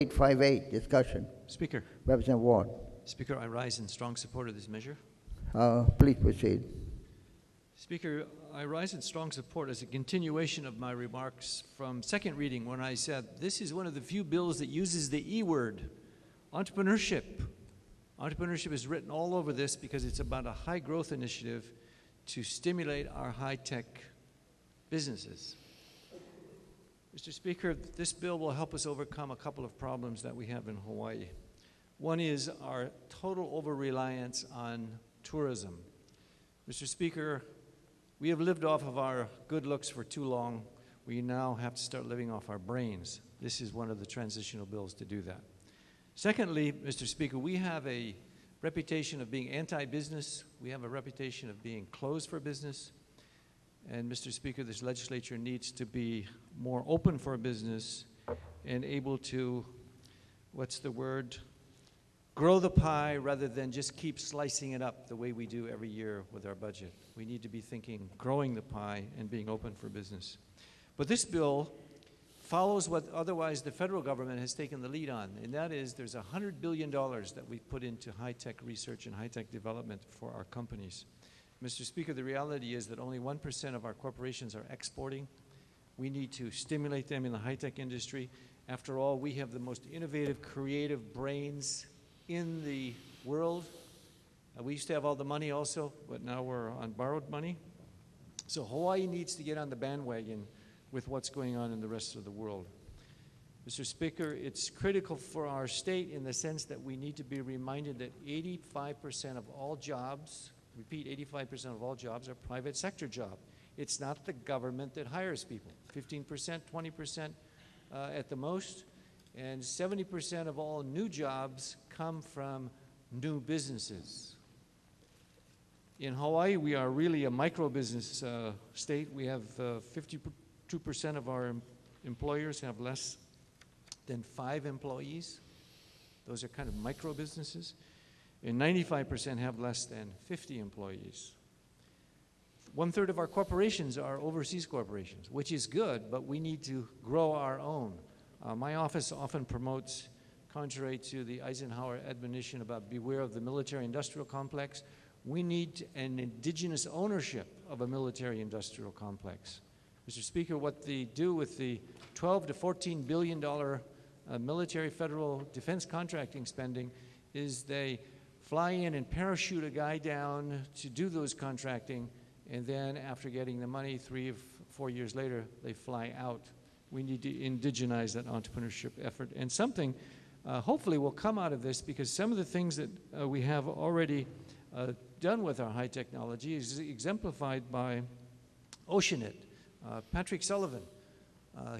HB858, discussion. Speaker. Representative Ward. Speaker, I rise in strong support of this measure. Please proceed. Speaker, I rise in strong support as a continuation of my remarks from second reading when I said this is one of the few bills that uses the E word, entrepreneurship. Entrepreneurship is written all over this because it's about a high growth initiative to stimulate our high-tech businesses. Mr. Speaker, this bill will help us overcome a couple of problems that we have in Hawaii. One is our total over-reliance on tourism. Mr. Speaker, we have lived off of our good looks for too long. We now have to start living off our brains. This is one of the transitional bills to do that. Secondly, Mr. Speaker, we have a reputation of being anti-business. We have a reputation of being closed for business. And Mr. Speaker, this legislature needs to be more open for business and able to, grow the pie rather than just keep slicing it up the way we do every year with our budget. We need to be thinking growing the pie and being open for business. But this bill follows what otherwise the federal government has taken the lead on, and that is there's $100 billion that we put into high-tech research and high-tech development for our companies. Mr. Speaker, the reality is that only 1% of our corporations are exporting. We need to stimulate them in the high-tech industry. After all, we have the most innovative, creative brains in the world. We used to have all the money also, but now we're on borrowed money. So Hawaii needs to get on the bandwagon with what's going on in the rest of the world. Mr. Speaker, it's critical for our state in the sense that we need to be reminded that 85% of all jobs, repeat, 85% of all jobs are private sector jobs. It's not the government that hires people. 15%, 20% at the most, and 70% of all new jobs come from new businesses. In Hawaii, we are really a micro-business state. We have 52% of our employers have less than 5 employees. Those are kind of micro-businesses. And 95% have less than 50 employees. 1/3 of our corporations are overseas corporations, which is good, but we need to grow our own. My office often promotes, contrary to the Eisenhower admonition about beware of the military-industrial complex, we need an indigenous ownership of a military-industrial complex. Mr. Speaker, what they do with the $12 to $14 billion military federal defense contracting spending is they fly in and parachute a guy down to do those contracting, and then after getting the money 3 or 4 years later, they fly out. We need to indigenize that entrepreneurship effort. And something hopefully will come out of this, because some of the things that we have already done with our high technology is exemplified by Oceanit. Patrick Sullivan,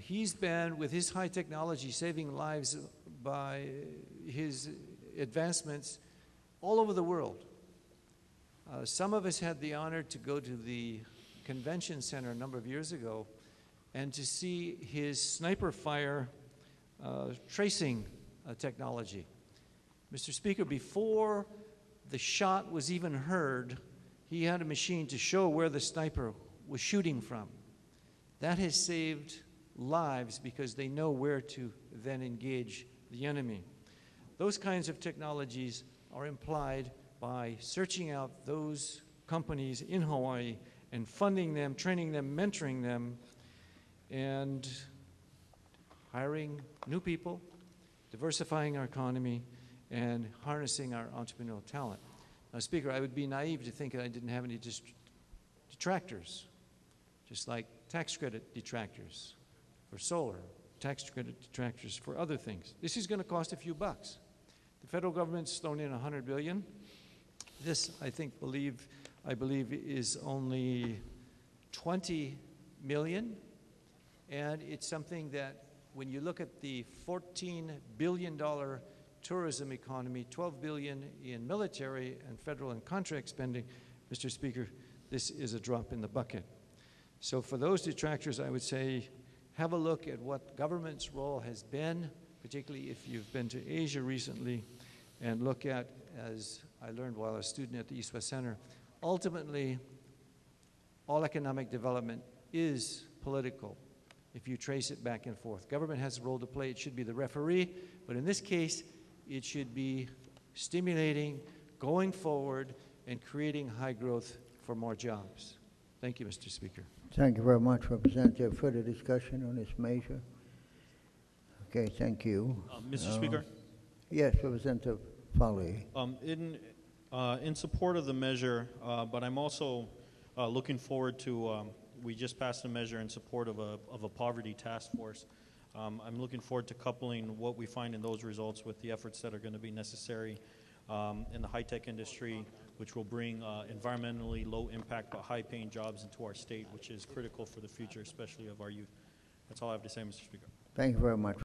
he's been, with his high technology, saving lives by his advancements all over the world. Some of us had the honor to go to the convention center a number of years ago and to see his sniper fire tracing technology. Mr. Speaker, before the shot was even heard, he had a machine to show where the sniper was shooting from. That has saved lives because they know where to then engage the enemy. Those kinds of technologies are implied by searching out those companies in Hawaii and funding them, training them, mentoring them, and hiring new people, diversifying our economy, and harnessing our entrepreneurial talent. Now, Speaker, I would be naive to think that I didn't have any detractors, just like tax credit detractors for solar, tax credit detractors for other things. This is going to cost a few bucks. The federal government's thrown in $100 billion. This, I believe, is only $20 million, and it's something that when you look at the $14 billion tourism economy, $12 billion in military and federal and contract spending, Mr. Speaker, this is a drop in the bucket. So for those detractors, I would say have a look at what government's role has been, particularly if you've been to Asia recently, and look at, as I learned while I was a student at the East-West Center, ultimately, all economic development is political. if you trace it back and forth. Government has a role to play. It should be the referee, but in this case, it should be stimulating, going forward, and creating high growth for more jobs. Thank you, Mr. Speaker. Thank you very much, Representative. Further discussion on this measure? Okay, thank you. Mr. Speaker, Yes, Representative Fale. in support of the measure, but I'm also looking forward to, we just passed a measure in support of a poverty task force. I'm looking forward to coupling what we find in those results with the efforts that are going to be necessary in the high-tech industry, which will bring environmentally low impact but high-paying jobs into our state, which is critical for the future, especially of our youth. That's all I have to say, Mr. Speaker. Thank you very much.